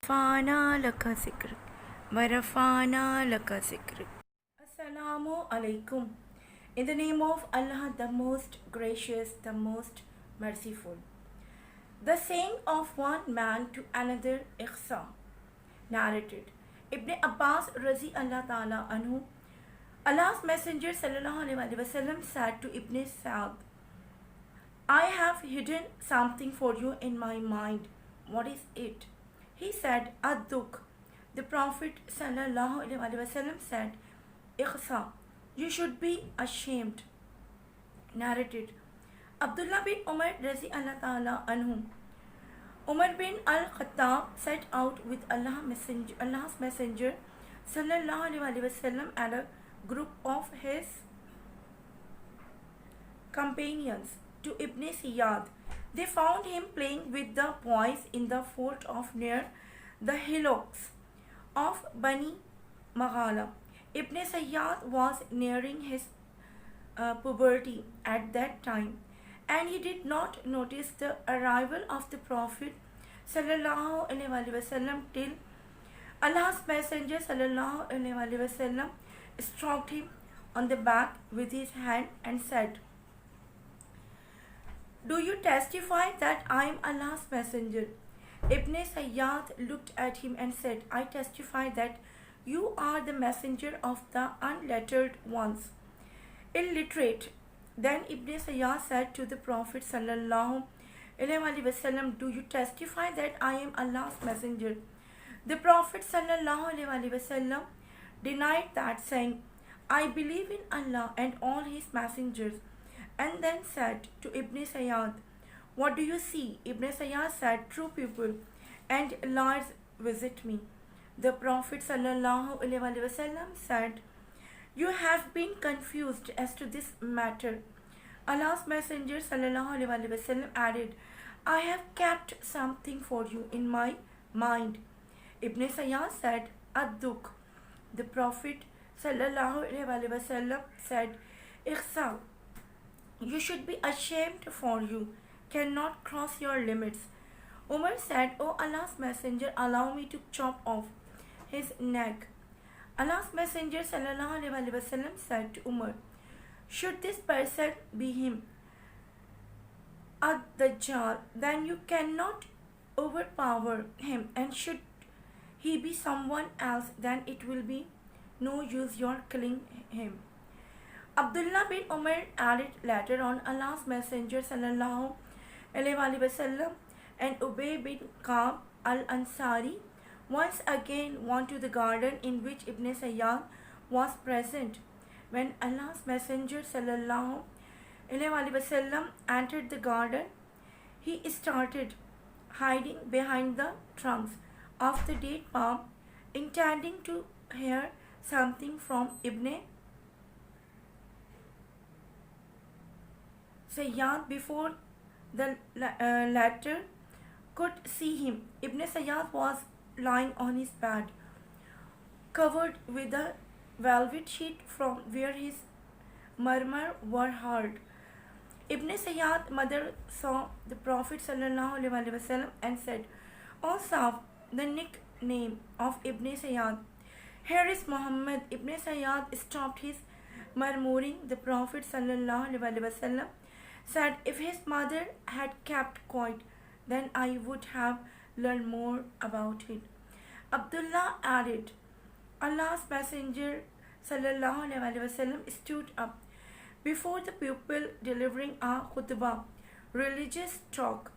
Fana laka zikr. Warafana laka zikr. Assalamu alaikum. In the name of Allah, the most gracious, the most merciful. The saying of one man to another, Ikhsa. Narrated. Ibn Abbas Razi Allah Ta'ala Anhu. Allah's Messenger Sallallahu Alaihi Wasallam said to Ibn Sa'd, I have hidden something for you in my mind. What is it? He said, Ad-Duk. The Prophet Sallallahu Alaihi Wasallam said, Ikhsa, you should be ashamed. Narrated. Abdullah bin Umar Razi Allah Ta'ala Anhu. Umar bin Al-Khattab set out with Allah's Messenger Sallallahu Alaihi Wasallam and a group of his companions to Ibn Siyad. They found him playing with the boys in the fort of near the hillocks of Bani Maghala. Ibn Sayyad was nearing his puberty at that time, and he did not notice the arrival of the Prophet Sallallahu Alaihi Wasallam till Allah's Messenger Sallallahu Alaihi Wasallam stroked him on the back with his hand and said, Do you testify that I am Allah's Messenger? Ibn Sayyad looked at him and said, I testify that you are the messenger of the unlettered ones. Illiterate. Then Ibn Sayyad said to the Prophet Sallallahu Alaihi Wasallam, Do you testify that I am Allah's messenger? The Prophet Sallallahu Alaihi Wasallam denied that, saying, I believe in Allah and all his messengers, and then said to Ibn Sayyad, What do you see? Ibn Sayyad said, True people and liars visit me. The Prophet Sallallahu Alaihi Wasallam said, You have been confused as to this matter. Allah's Messenger Sallallahu Alaihi Wasallam added, I have kept something for you in my mind. Ibn Sayyad said, Ad-Duk. The Prophet Sallallahu Alaihi Wasallam said, Ikhsa, you should be ashamed, for you cannot cross your limits. Umar said, O Allah's Messenger, allow me to chop off his neck. Allah's Messenger Sallallahu Alaihi Wasallam said to Umar, Should this person be him, Ad-Dajjal, then you cannot overpower him, and should he be someone else, then it will be no use your killing him. Abdullah bin Umar added later on, Allah's Messenger Sallallahu Alaihi Wasallam and Ubay bin Ka'b al-Ansari once again went to the garden in which Ibn Sayyad was present. When Allah's Messenger Sallallahu Alaihi Wasallam entered the garden, he started hiding behind the trunks of the date palm, intending to hear something from Ibn Sayyad before the latter could see him. Ibn Sayyad was lying on his bed, covered with a velvet sheet from where his murmur were heard. Ibn Sayyad's mother saw the Prophet Sallallahu Alaihi Wasallam and said, O Saf, the nickname of Ibn Sayyad, here is Muhammad. Ibn Sayyad stopped his murmuring. The Prophet Sallallahu Alaihi Wasallam said, If his mother had kept quiet, then I would have learned more about it. Abdullah added, Allah's Messenger Sallallahu Alaihi Wasallam stood up before the people delivering a khutbah, religious talk,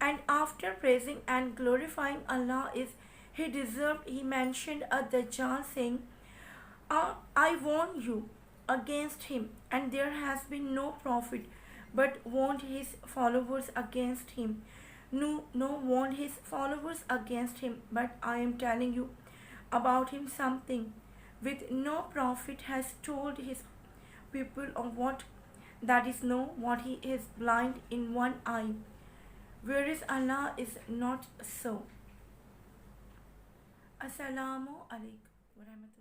and after praising and glorifying Allah is he deserved, he mentioned a Dajjal, saying, I warn you against him, and there has been no prophet but warned his followers against him. No warned his followers against him, but I am telling you about him something which no prophet has told his people of what that is know what he is blind in one eye, whereas Allah is not so. Assalamu alaikum wa rahmatullahi.